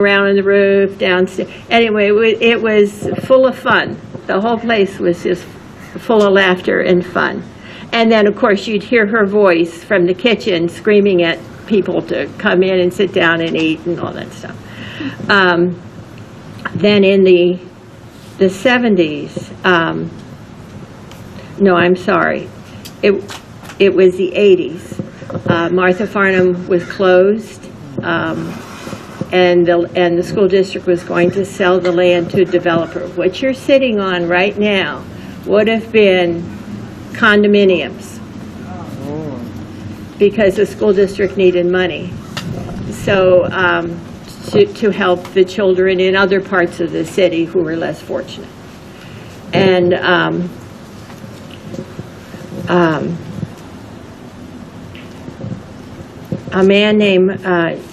around on the roof, downstairs. Anyway, it was full of fun. The whole place was just full of laughter and fun. And then, of course, you'd hear her voice from the kitchen screaming at people to come in and sit down and eat and all that stuff. Then in the 70s, no, I'm sorry, it was the 80s. Martha Farnham was closed, and the school district was going to sell the land to a developer. What you're sitting on right now would have been condominiums, because the school district needed money. So to help the children in other parts of the city who were less fortunate. And a man named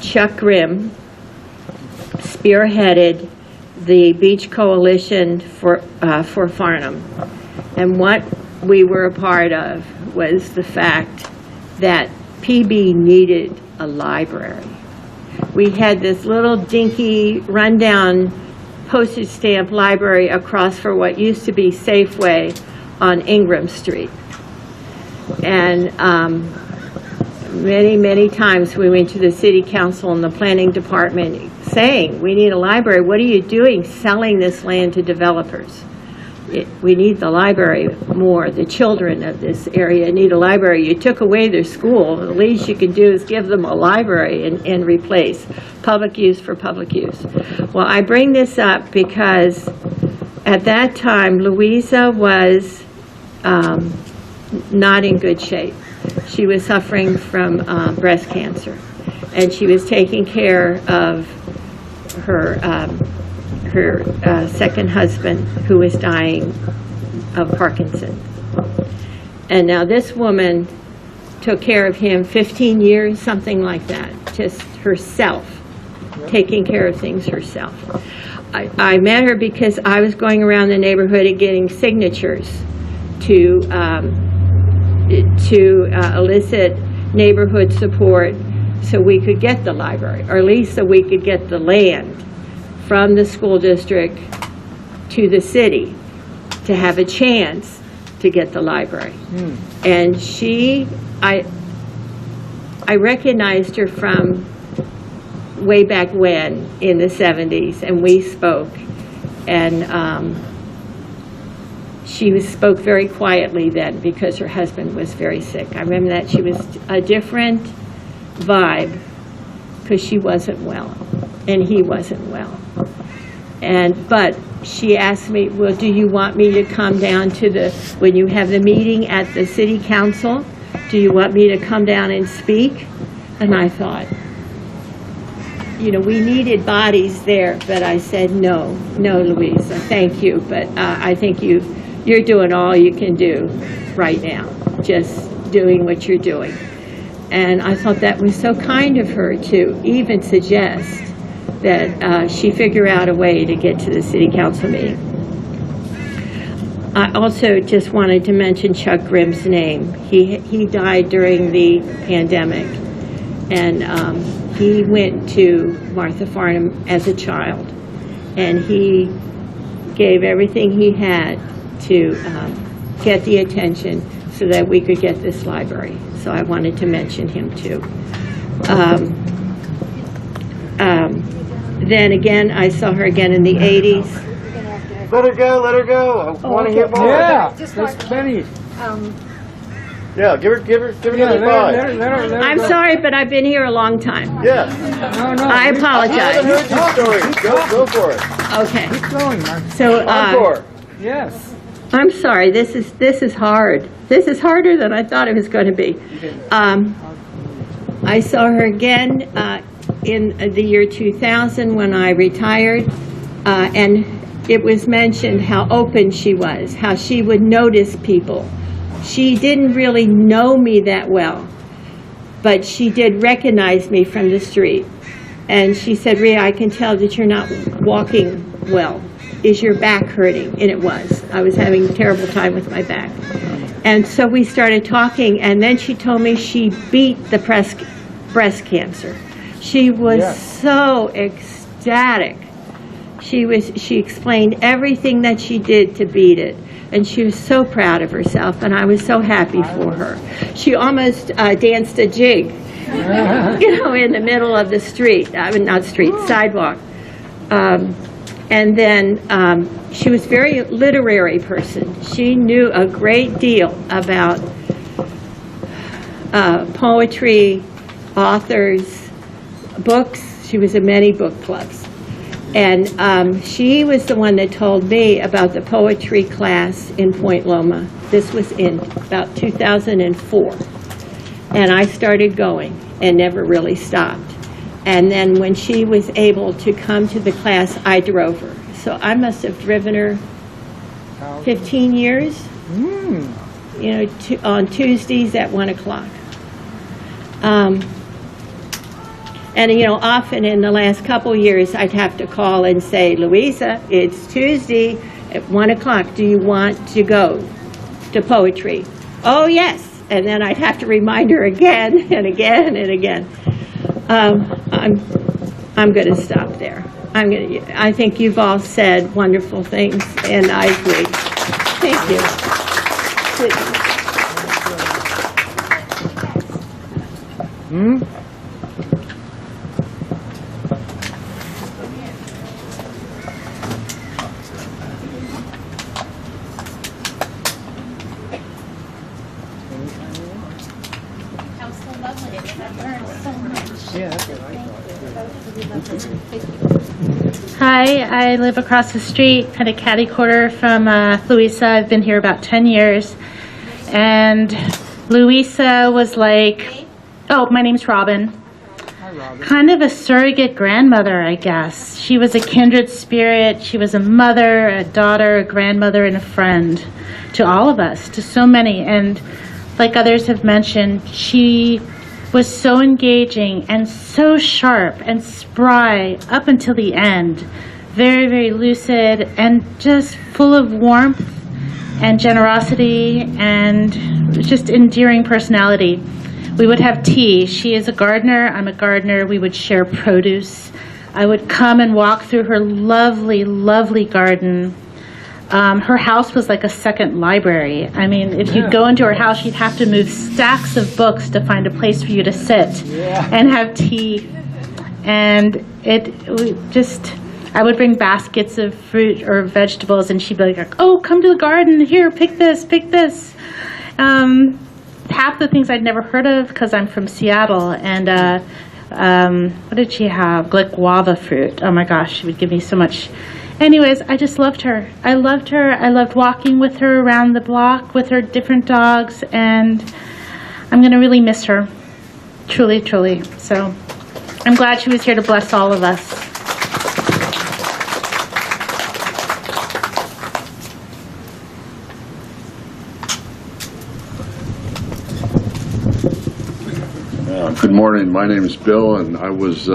Chuck Grimm spearheaded the Beach Coalition for Farnham. And what we were a part of was the fact that PB needed a library. We had this little dinky, rundown postage stamp library across for what used to be Safeway on Ingram Street. And many times we went to the city council and the planning department saying, we need a library. What are you doing selling this land to developers? We need the library more. The children of this area need a library. You took away their school. The least you can do is give them a library and replace public use for public use. Well, I bring this up because at that time, Louisa was not in good shape. She was suffering from breast cancer, and she was taking care of her second husband, who was dying of Parkinson's. And now this woman took care of him 15 years, something like that, just herself, taking care of things herself. I met her because I was going around the neighborhood and getting signatures to elicit neighborhood support so we could get the library, or at least so we could get the land from the school district to the city to have a chance to get the library. And I recognized her from way back when in the 70s, and we spoke, and she spoke very quietly then because her husband was very sick. I remember that she was a different vibe because she wasn't well and he wasn't well. But she asked me, well, do you want me to come down to when you have the meeting at the city council, do you want me to come down and speak? And I thought, we needed bodies there, but I said, no, Louisa, thank you, but I think you're doing all you can do right now, just doing what you're doing. And I thought that was so kind of her to even suggest that she figure out a way to get to the city council meeting. I also just wanted to mention Chuck Grimm's name. He died during the pandemic, and he went to Martha Farnham as a child, and he gave everything he had to get the attention so that we could get this library. So I wanted to mention him too. Then again, I saw her again in the 80s. Let her go, let her go. I want to hear more. Yeah, just plenty. Yeah, give her another five. I'm sorry, but I've been here a long time. Yes. No. I apologize. I haven't heard your story. Go for it. Okay. Keep going, Mark. So Encore. Yes. I'm sorry. This is hard. This is harder than I thought it was going to be. I saw her again in the year 2000 when I retired, and it was mentioned how open she was, how she would notice people. She didn't really know me that well, but she did recognize me from the street. And she said, Rhea, I can tell that you're not walking well. Is your back hurting? And it was. I was having a terrible time with my back. And so we started talking, and then she told me she beat the breast cancer. She was so ecstatic ecstatic. She explained everything that she did to beat it, and she was so proud of herself, and I was so happy for her. She almost danced a jig, in the middle of the street. I mean, not street, sidewalk. And then she was a very literary person. She knew a great deal about poetry, authors, books. She was in many book clubs. And she was the one that told me about the poetry class in Point Loma. This was in about 2004. And I started going and never really stopped. And then when she was able to come to the class, I drove her. So I must have driven her 15 years, on Tuesdays at 1 o'clock. And, often in the last couple years, I'd have to call and say, Louisa, it's Tuesday at 1 o'clock. Do you want to go to poetry? Oh, yes. And then I'd have to remind her again and again and again. I'm going to stop there. I think you've all said wonderful things, and I agree. Thank you. Hi, I live across the street, kind of catty-corner from Louisa. I've been here about 10 years. And Louisa was like, my name's Robin. Hi, Robin. Kind of a surrogate grandmother, I guess. She was a kindred spirit. She was a mother, a daughter, a grandmother, and a friend to all of us, to so many. And like others have mentioned, she was so engaging and so sharp and spry up until the end. Very, very lucid and just full of warmth and generosity and just endearing personality. We would have tea. She is a gardener. I'm a gardener. We would share produce. I would come and walk through her lovely, lovely garden. Her house was like a second library. I mean, if you'd go into her house, you'd have to move stacks of books to find a place for you to sit and have tea. And I would bring baskets of fruit or vegetables, and she'd be like, oh, come to the garden. Here, pick this, pick this. Half the things I'd never heard of because I'm from Seattle. And what did she have? Like guava fruit. Oh, my gosh, she would give me so much. Anyways, I just loved her. I loved her. I loved walking with her around the block with her different dogs, and I'm going to really miss her. Truly, truly. So I'm glad she was here to bless all of us. Good morning. My name is Bill, and I was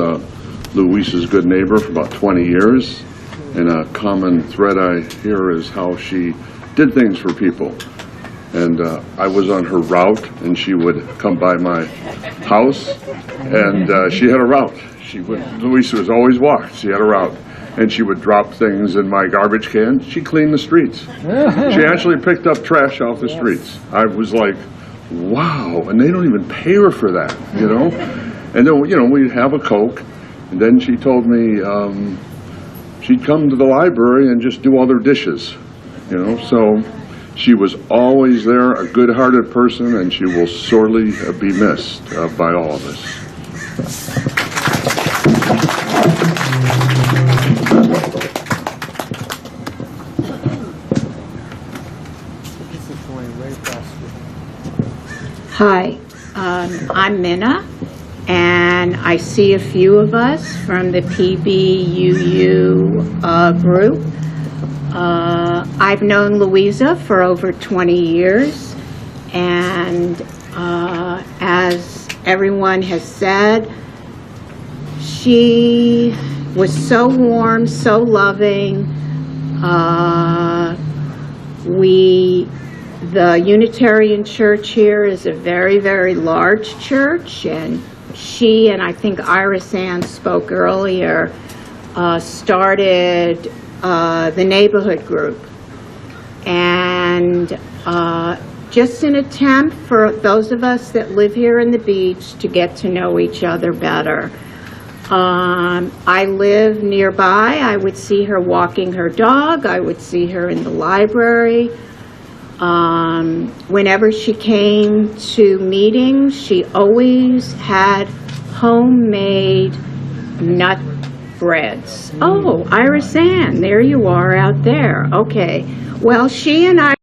Louisa's good neighbor for about 20 years. And a common thread I hear is how she did things for people. And I was on her route, and she would come by my house, and she had a route. Louisa was always walked. She had a route. And she would drop things in my garbage can. She cleaned the streets. She actually picked up trash off the streets. I was like, wow, and they don't even pay her for that, And then, we'd have a Coke, and then she told me, she'd come to the library and just do all their dishes, so she was always there, a good-hearted person, and she will sorely be missed by all of us. Hi, I'm Minna, and I see a few of us from the PBUU group. I've known Louisa for over 20 years, and as everyone has said, she was so warm, so loving. The Unitarian Church here is a very, very large church, and she and I think Iris Ann spoke earlier, started the neighborhood group. And just an attempt for those of us that live here in the beach to get to know each other better. I live nearby. I would see her walking her dog. I would see her in the library. Whenever she came to meetings, she always had homemade nut breads. Oh, Iris Ann, there you are out there. Okay. Well, she and I